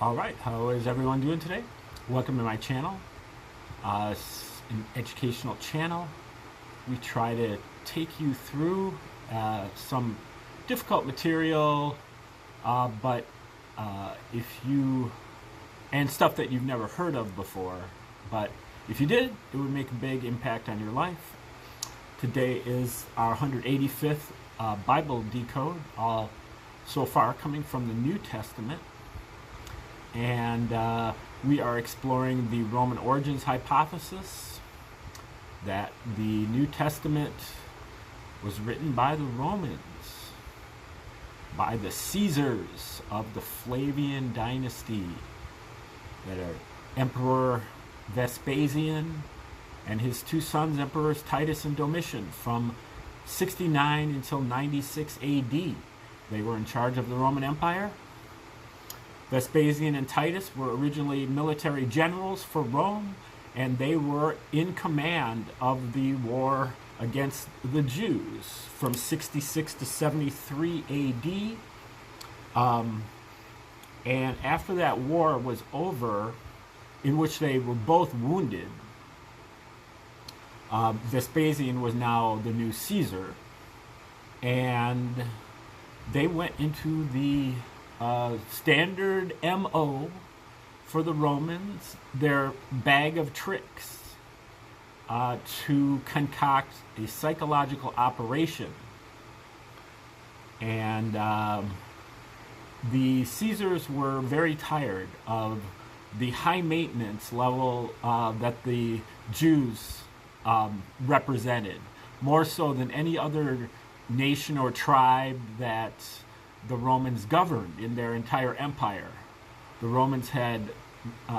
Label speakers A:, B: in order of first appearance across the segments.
A: Alright, how is everyone doing today? Welcome to my channel. It's an educational channel. We try to take you through some difficult material, but if you, and stuff that you've never heard of before, but if you did, it would make a big impact on your life. Today is our 185th Bible Decode, all so far coming from the New Testament. And we are exploring the Roman origins hypothesis, that the New Testament was written by the Romans, by the Caesars of the Flavian dynasty, that are Emperor Vespasian and his two sons, Emperors Titus and Domitian, from 69 until 96 AD. They were in charge of the Roman Empire. Vespasian and Titus were originally military generals for Rome, and they were in command of the war against the Jews from 66 to 73 AD. And after that war was over, in which they were both wounded, Vespasian was now the new Caesar, and they went into the standard MO for the Romans, their bag of tricks, to concoct a psychological operation. And the Caesars were very tired of the high maintenance level that the Jews represented, more so than any other nation or tribe that the Romans governed in their entire empire. The Romans had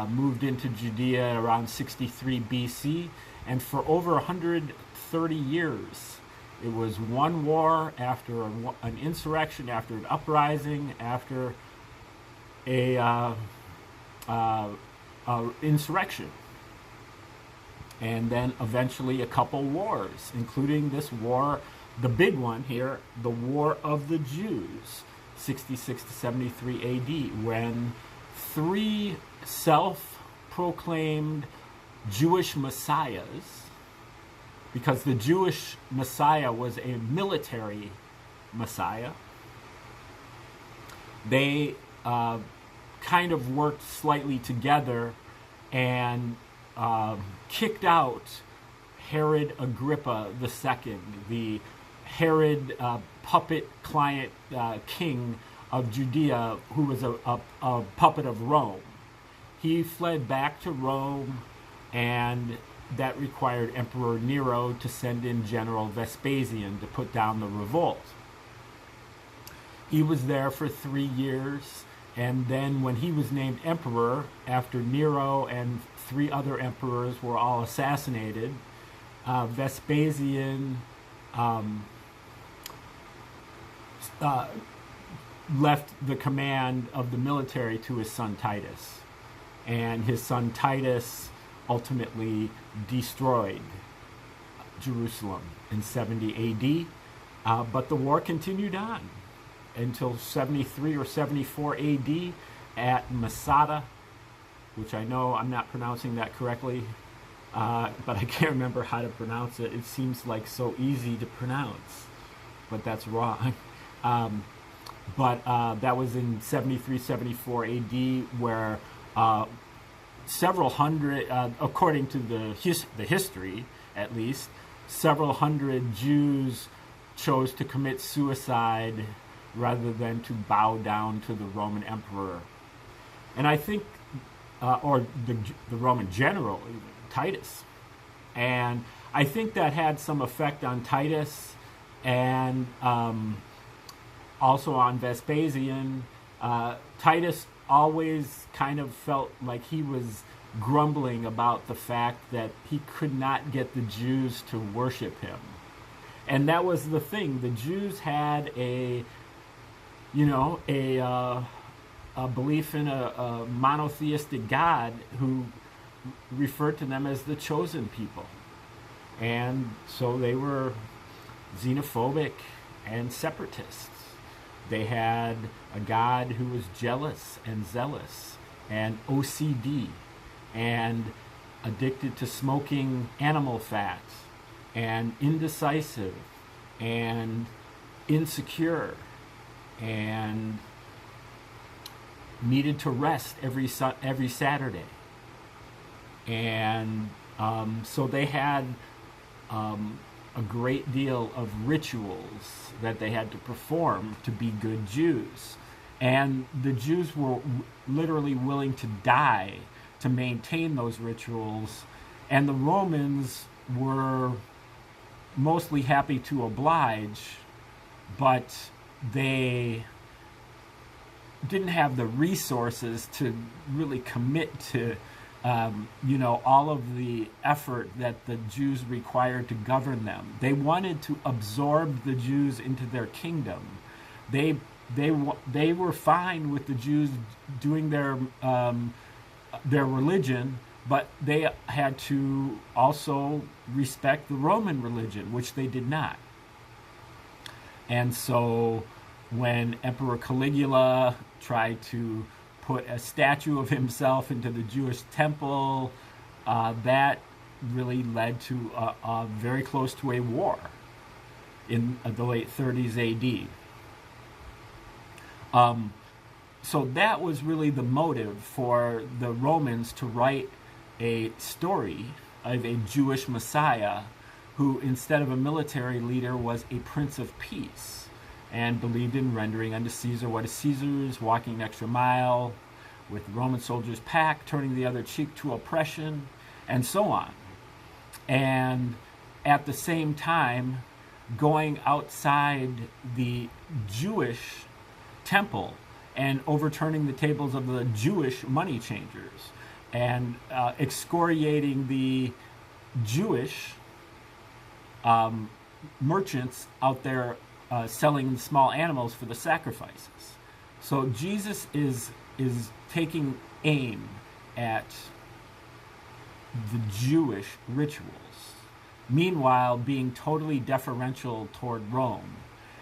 A: moved into Judea around 63 BC, and for over 130 years, it was one war after an insurrection, after an uprising, after a insurrection, and then eventually a couple wars, including this war, the big one here, the War of the Jews, 66 to 73 AD, when three self-proclaimed Jewish messiahs, because the Jewish Messiah was a military Messiah, they kind of worked slightly together and kicked out Herod Agrippa II, the Herod puppet client king of Judea, who was a puppet of Rome. He fled back to Rome, and that required Emperor Nero to send in General Vespasian to put down the revolt. He was there for 3 years, and then when he was named emperor, after Nero and 3 other emperors were all assassinated, Vespasian left the command of the military to his son Titus, and his son Titus ultimately destroyed Jerusalem in 70 AD, but the war continued on until 73 or 74 AD at Masada, which I know I'm not pronouncing that correctly, but I can't remember how to pronounce it. It seems like so easy to pronounce, but that's wrong. But that was in 73, 74 AD, where several hundred, according to the history at least, several hundred Jews chose to commit suicide rather than to bow down to the Roman emperor. And I think, or the Roman general, even, Titus. And I think that had some effect on Titus, and also on Vespasian. Titus always kind of felt like he was grumbling about the fact that he could not get the Jews to worship him. And that was the thing. The Jews had a belief in a monotheistic God who referred to them as the chosen people. And so they were xenophobic and separatists. They had a God who was jealous and zealous and OCD and addicted to smoking animal fats and indecisive and insecure and needed to rest every Saturday. And so they had a great deal of rituals that they had to perform to be good Jews. And the Jews were literally willing to die to maintain those rituals. And the Romans were mostly happy to oblige, but they didn't have the resources to really commit to all of the effort that the Jews required to govern them. They wanted to absorb the Jews into their kingdom. They were fine with the Jews doing their religion, but they had to also respect the Roman religion, which they did not. And so when Emperor Caligula tried to put a statue of himself into the Jewish temple, that really led to very close to a war in the late 30s AD. So that was really the motive for the Romans to write a story of a Jewish Messiah who, instead of a military leader, was a prince of peace and believed in rendering unto Caesar what is Caesar's, walking an extra mile with the Roman soldiers' pack, turning the other cheek to oppression, and so on. And at the same time, going outside the Jewish temple and overturning the tables of the Jewish money changers and excoriating the Jewish merchants out there selling small animals for the sacrifices. So Jesus is taking aim at the Jewish rituals, meanwhile being totally deferential toward Rome.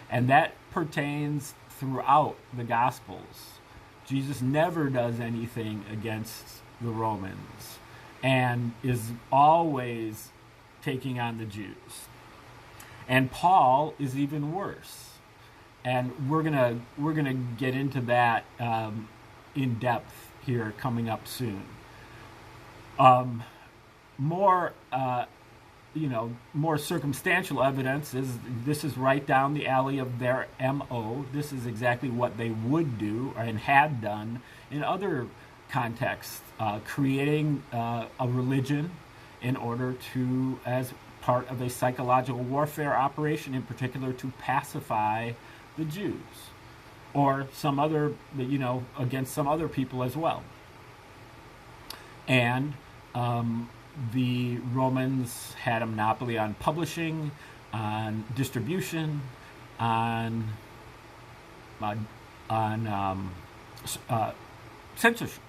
A: And that pertains throughout the Gospels. Jesus never does anything against the Romans and is always taking on the Jews. And Paul is even worse. And we're gonna get into that in depth here coming up soon. More circumstantial evidence is this is right down the alley of their MO. This is exactly what they would do and had done in other contexts, creating a religion in order to, as part of a psychological warfare operation, in particular to pacify the Jews or some other, against some other people as well. And the Romans had a monopoly on publishing, on distribution, on censorship.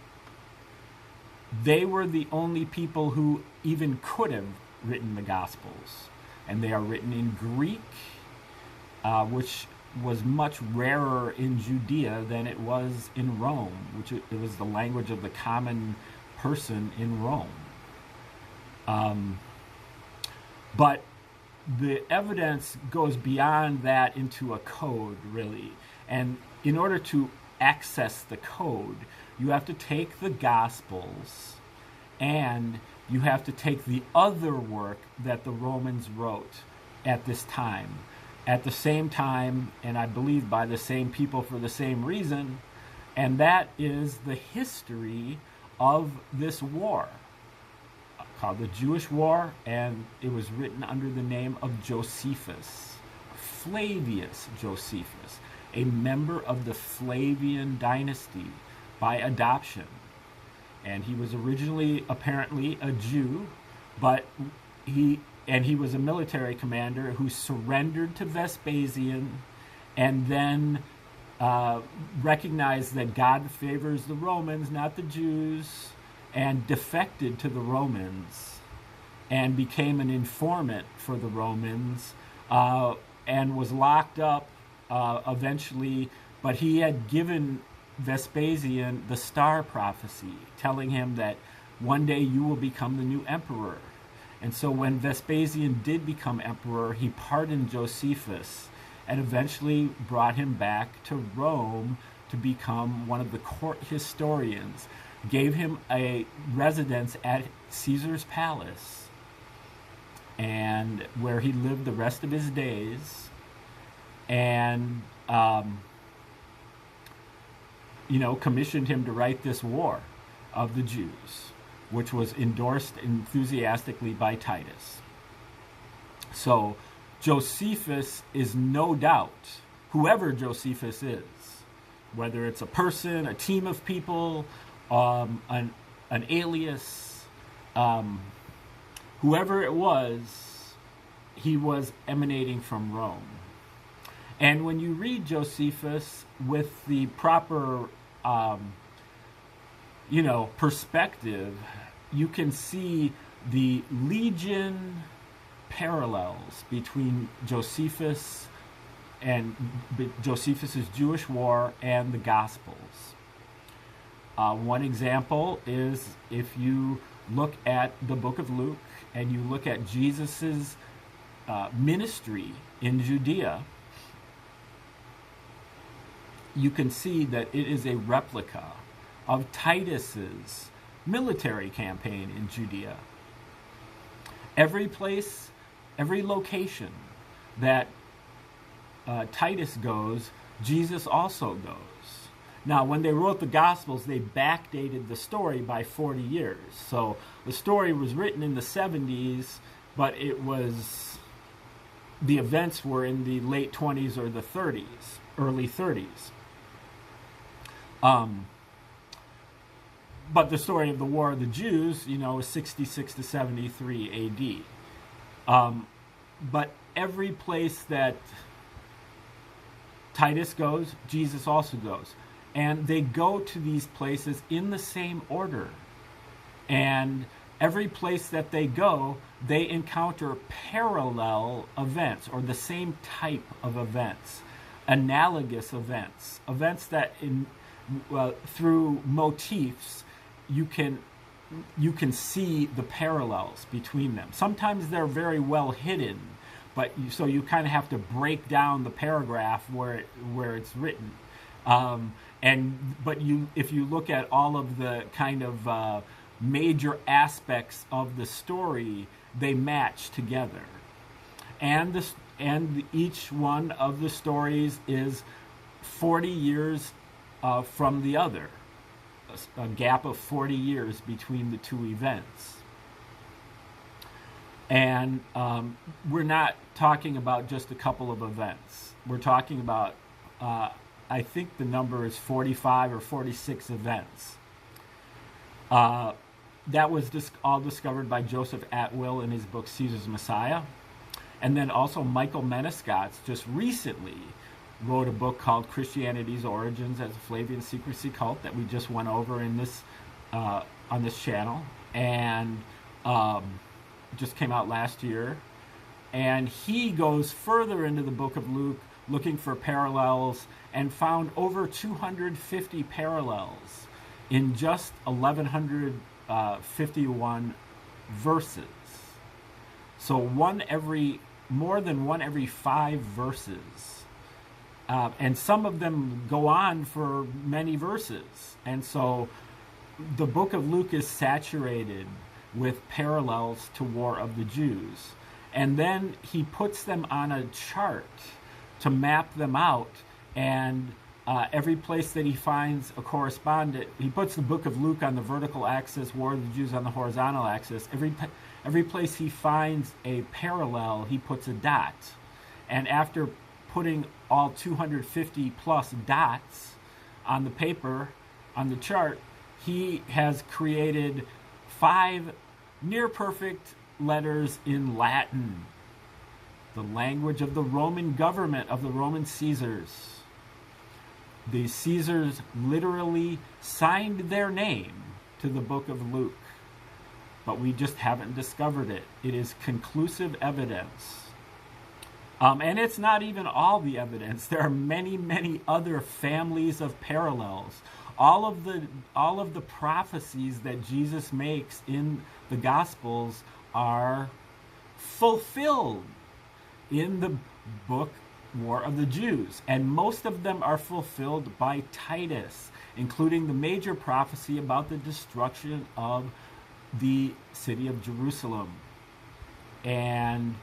A: They were the only people who even could have written the Gospels, and they are written in Greek, which was much rarer in Judea than it was in Rome, which it was the language of the common person in Rome. But the evidence goes beyond that into a code, really. And in order to access the code, you have to take the Gospels and you have to take the other work that the Romans wrote at this time. At the same time, and I believe by the same people for the same reason, and that is the history of this war, called the Jewish War, and it was written under the name of Josephus, Flavius Josephus, a member of the Flavian dynasty by adoption. And he was originally apparently a Jew, but he was a military commander who surrendered to Vespasian and then recognized that God favors the Romans, not the Jews, and defected to the Romans and became an informant for the Romans and was locked up eventually, but he had given Vespasian the star prophecy, telling him that one day you will become the new emperor. And so when Vespasian did become emperor, he pardoned Josephus and eventually brought him back to Rome to become one of the court historians, gave him a residence at Caesar's palace, and where he lived the rest of his days, and commissioned him to write this War of the Jews, which was endorsed enthusiastically by Titus. So Josephus is no doubt, whoever Josephus is, whether it's a person, a team of people, an alias, whoever it was, he was emanating from Rome. And when you read Josephus with the proper perspective, you can see the legion parallels between Josephus and Josephus's Jewish War and the Gospels. One example is if you look at the book of Luke and you look at Jesus's ministry in Judea, you can see that it is a replica of Titus's military campaign in Judea. Every place, every location that Titus goes, Jesus also goes. Now, when they wrote the Gospels, they backdated the story by 40 years. So the story was written in the 70s, but the events were in the late 20s or the 30s, early 30s. But the story of the War of the Jews, is 66 to 73 AD. But every place that Titus goes, Jesus also goes. And they go to these places in the same order. And every place that they go, they encounter parallel events or the same type of events, analogous events, events that through motifs you can see the parallels between them. Sometimes they're very well hidden, but so you kind of have to break down the paragraph where it's written. If you look at all of the kind of major aspects of the story, they match together, and each one of the stories is 40 years from the other, a gap of 40 years between the two events. And we're not talking about just a couple of events. We're talking about, I think the number is 45 or 46 events. That was all discovered by Joseph Atwill in his book Caesar's Messiah. And then also Michael Menescott just recently wrote a book called Christianity's Origins as a Flavian Secrecy Cult that we just went over in this on this channel, and just came out last year. And he goes further into the book of Luke looking for parallels and found over 250 parallels in just 1151 verses. So more than one every 5 verses. And some of them go on for many verses. And so the book of Luke is saturated with parallels to War of the Jews. And then he puts them on a chart to map them out. And every place that he finds a correspondent, he puts the book of Luke on the vertical axis, War of the Jews on the horizontal axis. Every place he finds a parallel, he puts a dot. And after putting all 250 plus dots on the paper, on the chart, he has created 5 near perfect letters in Latin, the language of the Roman government, of the Roman Caesars. The Caesars literally signed their name to the book of Luke, but we just haven't discovered it. It is conclusive evidence And it's not even all the evidence. There are many, many other families of parallels. All of the prophecies that Jesus makes in the Gospels are fulfilled in the book War of the Jews, and most of them are fulfilled by Titus, including the major prophecy about the destruction of the city of Jerusalem. And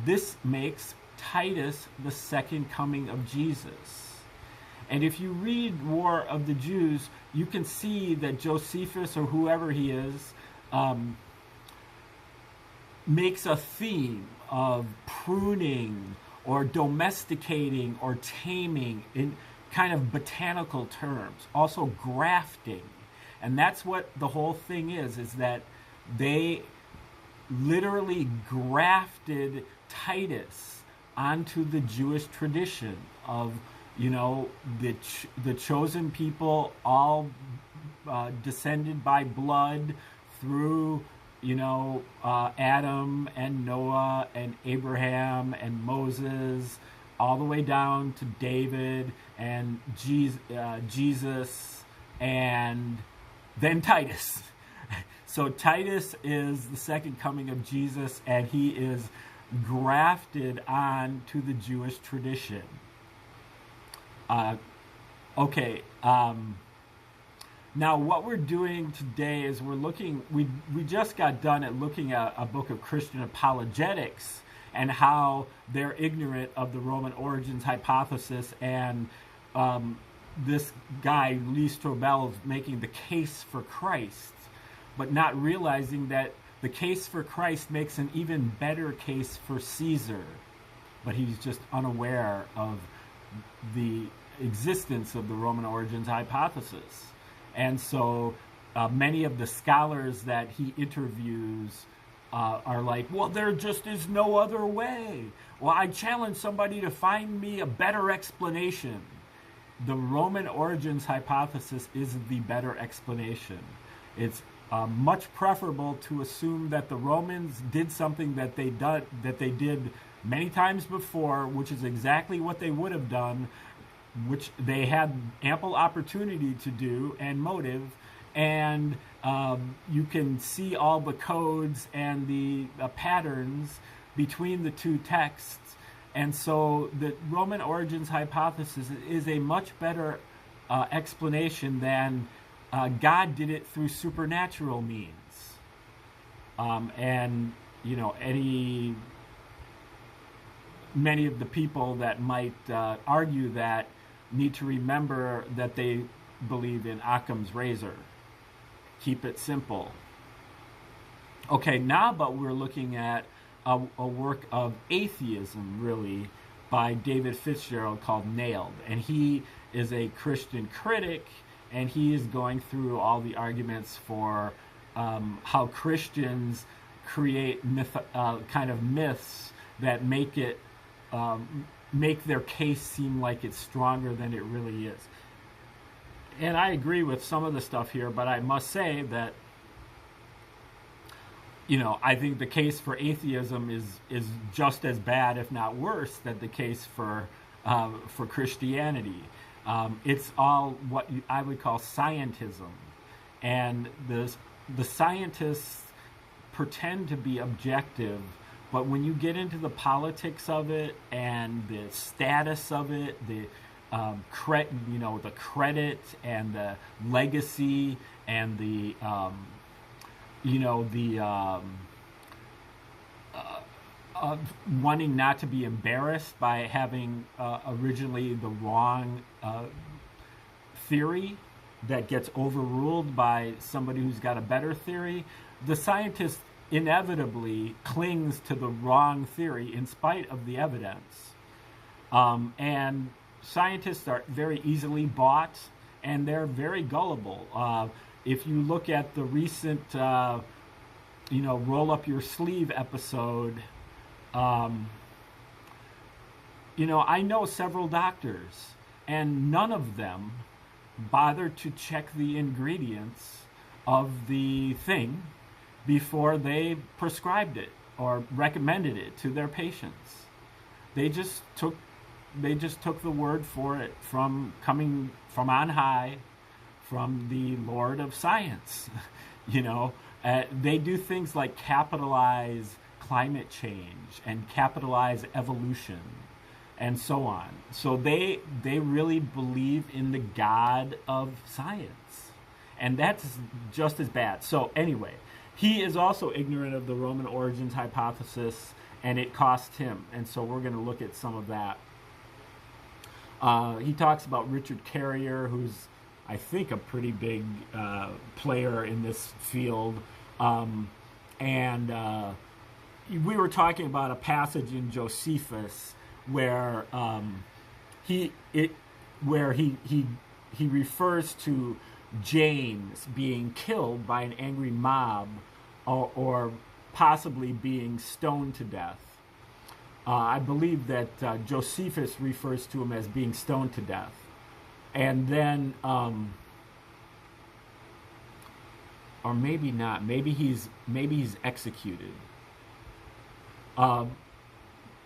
A: this makes Titus the second coming of Jesus. And if you read War of the Jews, you can see that Josephus, or whoever he is, makes a theme of pruning or domesticating or taming in kind of botanical terms. Also grafting. And that's what the whole thing is that they literally grafted Titus onto the Jewish tradition of, the chosen people, all descended by blood through, Adam and Noah and Abraham and Moses, all the way down to David and Jesus, and then Titus. So Titus is the second coming of Jesus, and he is grafted on to the Jewish tradition. Now what we're doing today is we're looking, we just got done at looking at a book of Christian apologetics and how they're ignorant of the Roman origins hypothesis, and this guy, Lee Strobel, is making the case for Christ, but not realizing that the case for Christ makes an even better case for Caesar. But he's just unaware of the existence of the Roman origins hypothesis. And so many of the scholars that he interviews are like, well, there just is no other way. Well, I challenge somebody to find me a better explanation. The Roman origins hypothesis is the better explanation. It's much preferable to assume that the Romans did something that they did many times before, which is exactly what they would have done, which they had ample opportunity to do and motive, and you can see all the codes and the patterns between the two texts. And so the Roman origins hypothesis is a much better explanation than God did it through supernatural means. Many of the people that might argue that need to remember that they believe in Occam's razor. Keep it simple. Okay, now but we're looking at a work of atheism, really, by David Fitzgerald called Nailed. And he is a Christian critic, and he is going through all the arguments for how Christians create kind of myths that make their case seem like it's stronger than it really is. And I agree with some of the stuff here, but I must say that, I think the case for atheism is just as bad, if not worse, than the case for Christianity. It's all what I would call scientism, and the scientists pretend to be objective, but when you get into the politics of it and the status of it, the credit and the legacy and the wanting not to be embarrassed by having originally the wrong theory that gets overruled by somebody who's got a better theory, the scientist inevitably clings to the wrong theory in spite of the evidence. And scientists are very easily bought, and they're very gullible. If you look at the recent, roll up your sleeve episode, I know several doctors, and none of them bothered to check the ingredients of the thing before they prescribed it or recommended it to their patients. They just took the word for it from coming from on high, from the Lord of Science. They do things like capitalize climate change and capitalize evolution and so on. So they really believe in the God of science. And that's just as bad. So anyway, he is also ignorant of the Roman origins hypothesis, and it cost him. And so we're going to look at some of that. He talks about Richard Carrier, who's, I think, a pretty big player in this field. And we were talking about a passage in Josephus where he refers to James being killed by an angry mob, or possibly being stoned to death. I believe that Josephus refers to him as being stoned to death. And then, or maybe not. Maybe he's executed.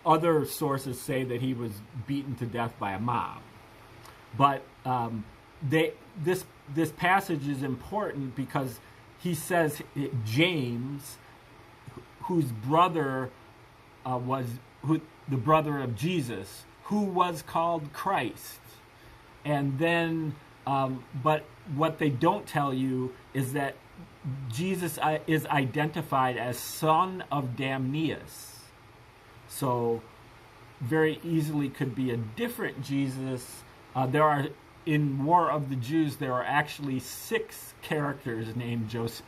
A: Other sources say that he was beaten to death by a mob. But this passage is important because he says James, whose brother the brother of Jesus, who was called Christ. And then, but what they don't tell you is that Jesus is identified as son of Damneus. So very easily could be a different Jesus. In War of the Jews, there are actually 6 characters named Jesus.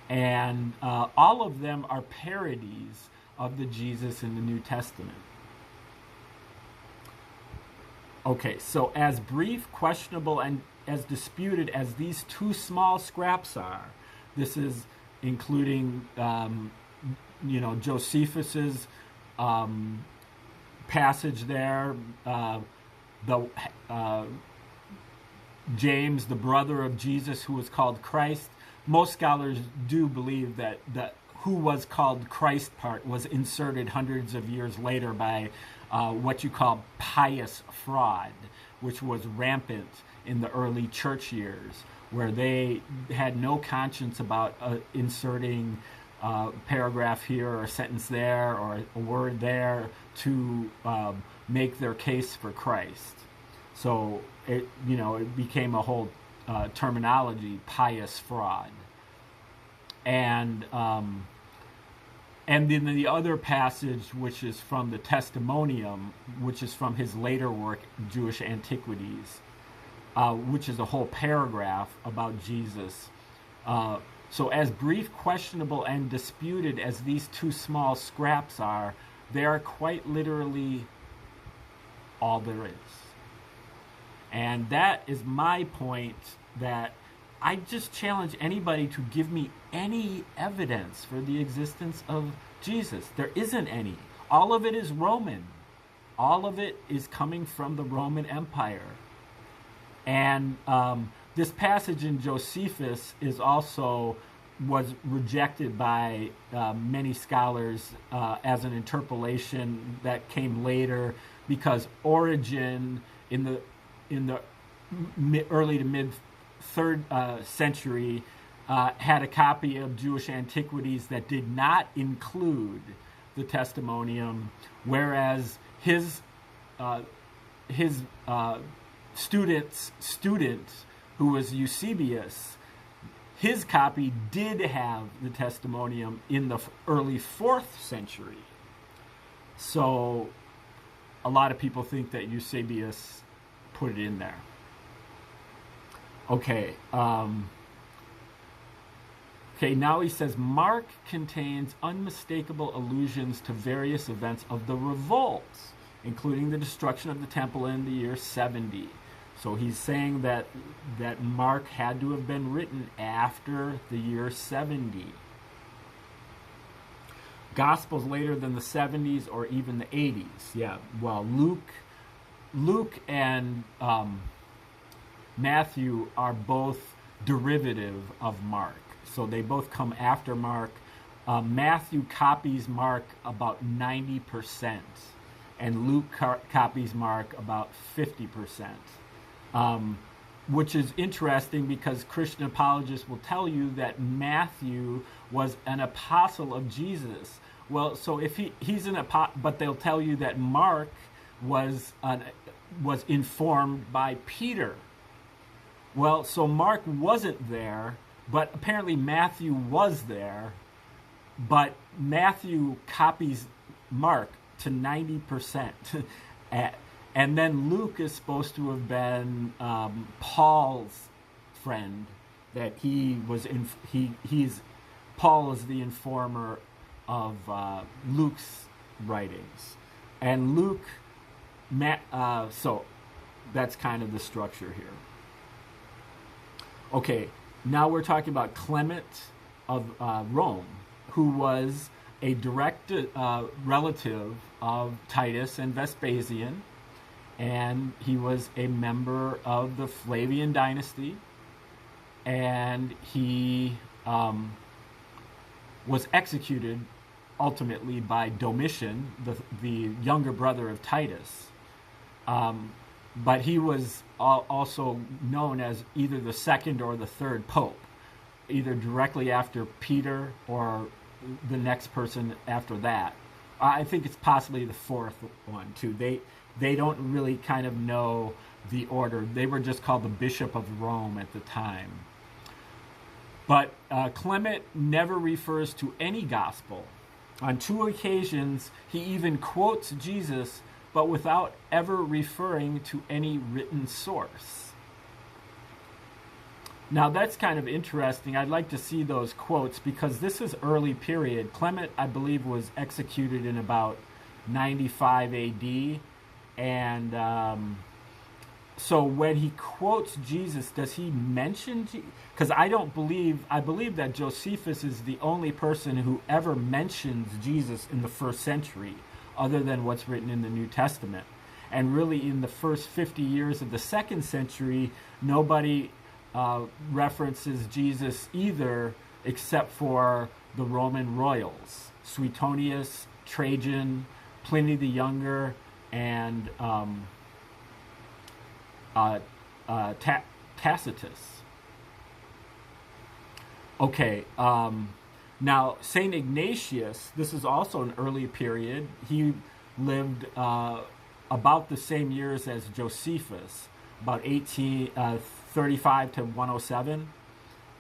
A: And all of them are parodies of the Jesus in the New Testament. Okay, so as brief, questionable, and as disputed as these 2 small scraps are, this is including, Josephus's passage there, James, the brother of Jesus, who was called Christ. Most scholars do believe that the who was called Christ part was inserted hundreds of years later by what you call pious fraud, which was rampant in the early church years, where they had no conscience about inserting a paragraph here or a sentence there or a word there to make their case for Christ. So it became a whole terminology, pious fraud. And then the other passage, which is from the Testimonium, which is from his later work, Jewish Antiquities, which is a whole paragraph about Jesus. So as brief, questionable, and disputed as these 2 small scraps are, they are quite literally all there is. And that is my point, that I just challenge anybody to give me any evidence for the existence of Jesus. There isn't any. All of it is Roman. All of it is coming from the Roman Empire. And this passage in Josephus was rejected by many scholars as an interpolation that came later, because Origen in the early to mid 3rd century had a copy of Jewish Antiquities that did not include the Testimonium, whereas his student, who was Eusebius, his copy did have the Testimonium in the early 4th century. So a lot of people think that Eusebius put it in there. Okay. Now he says, Mark contains unmistakable allusions to various events of the revolts, including the destruction of the temple in the year 70. So he's saying that Mark had to have been written after the year 70. Gospels later than the 70s or even the 80s. Yeah, well, Luke and Matthew are both derivative of Mark. So they both come after Mark. Matthew copies Mark about 90%, and Luke copies Mark about 50%, which is interesting because Christian apologists will tell you that Matthew was an apostle of Jesus. Well, so if he's an apostle, but they'll tell you that Mark was informed by Peter. Well, so Mark wasn't there, but apparently Matthew was there. But Matthew copies Mark to 90%. And then Luke is supposed to have been Paul's friend, that Paul is the informer of Luke's writings. And Luke, so that's kind of the structure here. Okay, now we're talking about Clement of Rome, who was a direct relative of Titus and Vespasian, and he was a member of the Flavian dynasty, and he was executed ultimately by Domitian, the younger brother of Titus. But he was also known as either the second or the third pope, either directly after Peter or the next person after that. I think it's possibly the fourth one too. They don't really kind of know the order. They were just called the Bishop of Rome at the time. But Clement never refers to any gospel. On 2 occasions, he even quotes Jesus, but without ever referring to any written source. Now that's kind of interesting. I'd like to see those quotes because this is early period. Clement, I believe, was executed in about 95 AD. And so when he quotes Jesus, does he mention Jesus? Because I believe that Josephus is the only person who ever mentions Jesus in the first century, other than what's written in the New Testament. And really in the first 50 years of the second century, nobody references Jesus either, except for the Roman royals, Suetonius, Trajan, Pliny the Younger, and Tacitus. Okay, now St. Ignatius, this is also an early period. He lived about the same years as Josephus, about 1835 to 107.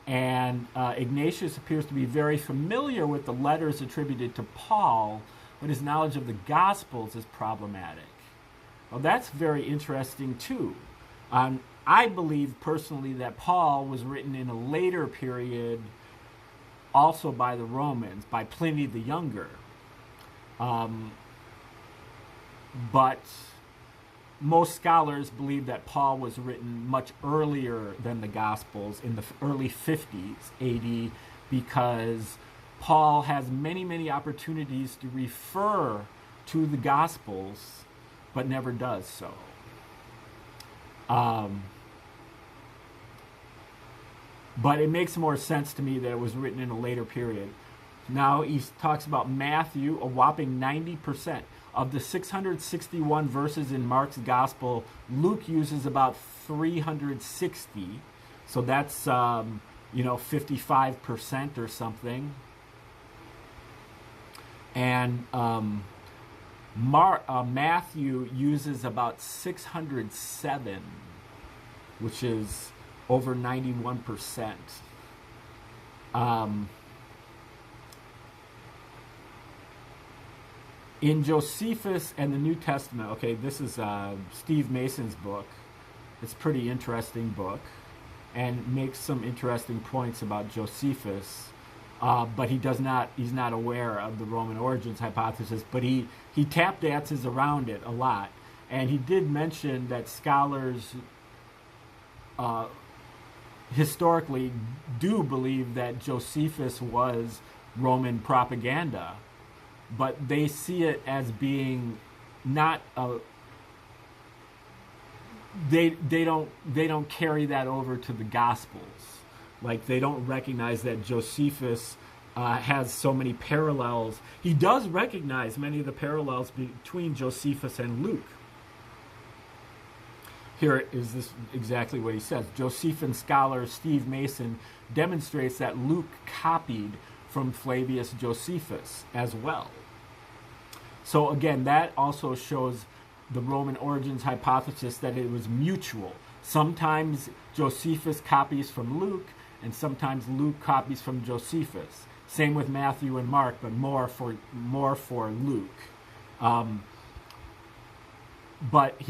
A: And Ignatius appears to be very familiar with the letters attributed to Paul, but his knowledge of the Gospels is problematic. Well, that's very interesting too. I believe personally that Paul was written in a later period, also by the Romans, by Pliny the Younger. But most scholars believe that Paul was written much earlier than the Gospels, in the early 50s AD, because Paul has many, many opportunities to refer to the Gospels, but never does so. But it makes more sense to me that it was written in a later period. Now he talks about Matthew, a whopping 90%. Of the 661 verses in Mark's Gospel, Luke uses about 360. So that's, 55% or something. And Matthew uses about 607, which is over 91%. In Josephus and the New Testament, okay, this is Steve Mason's book. It's a pretty interesting book and makes some interesting points about Josephus. But he's not aware of the Roman origins hypothesis, but he tap dances around it a lot. And he did mention that scholars historically do believe that Josephus was Roman propaganda, but they see it as being not they don't carry that over to the Gospels. Like, they don't recognize that Josephus has so many parallels. He does recognize many of the parallels between Josephus and Luke. Here is this exactly what he says. Josephine scholar Steve Mason demonstrates that Luke copied from Flavius Josephus as well. So again, that also shows the Roman origins hypothesis that it was mutual. Sometimes Josephus copies from Luke, and sometimes Luke copies from Josephus. Same with Matthew and Mark, but more for Luke. But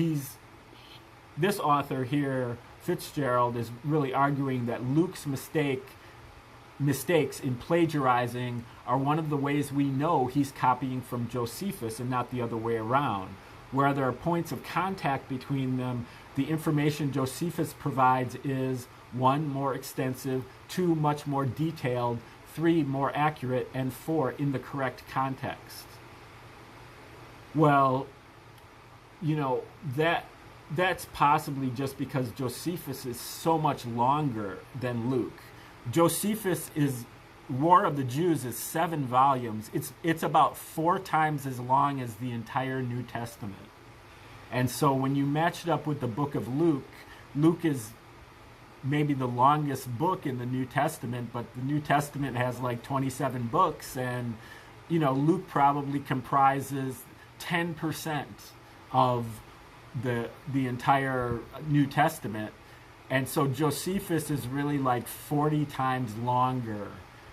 A: this author here, Fitzgerald, is really arguing that Luke's mistakes in plagiarizing are one of the ways we know he's copying from Josephus and not the other way around. Where there are points of contact between them, the information Josephus provides is 1, more extensive, 2, much more detailed, 3, more accurate, and 4, in the correct context. Well, that's possibly just because Josephus is so much longer than Luke. Josephus' War of the Jews is 7 volumes. It's about 4 times as long as the entire New Testament. And so when you match it up with the book of Luke, Luke is maybe the longest book in the New Testament, but the New Testament has like 27 books, and Luke probably comprises 10% of the entire New Testament. And so Josephus is really like 40 times longer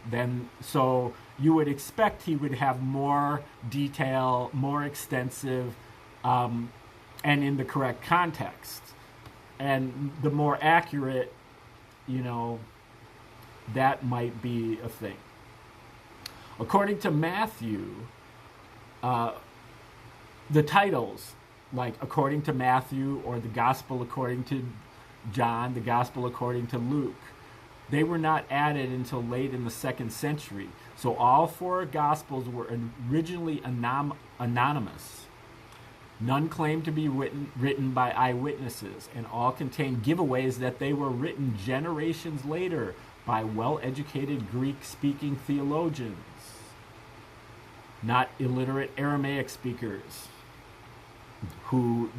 A: than, so you would expect he would have more detail, more extensive, and in the correct context. And the more accurate, that might be a thing. According to Matthew, the titles, like according to Matthew or the Gospel according to John, the Gospel according to Luke, they were not added until late in the 2nd century. So all 4 Gospels were originally anonymous. None claimed to be written by eyewitnesses, and all contained giveaways that they were written generations later by well-educated Greek-speaking theologians, not illiterate Aramaic speakers,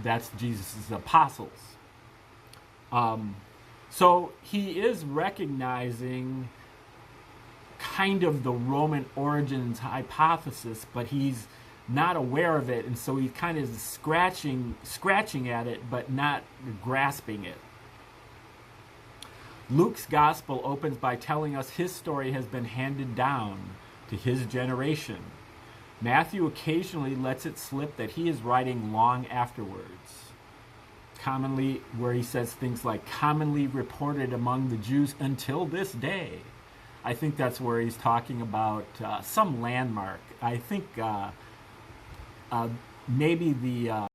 A: that's Jesus' apostles. So he is recognizing kind of the Roman origins hypothesis, but he's not aware of it, and so he kind of is scratching at it, but not grasping it. Luke's gospel opens by telling us his story has been handed down to his generation. Matthew occasionally lets it slip that he is writing long afterwards, commonly where he says things like commonly reported among the Jews until this day. I think that's where he's talking about some landmark. I think maybe the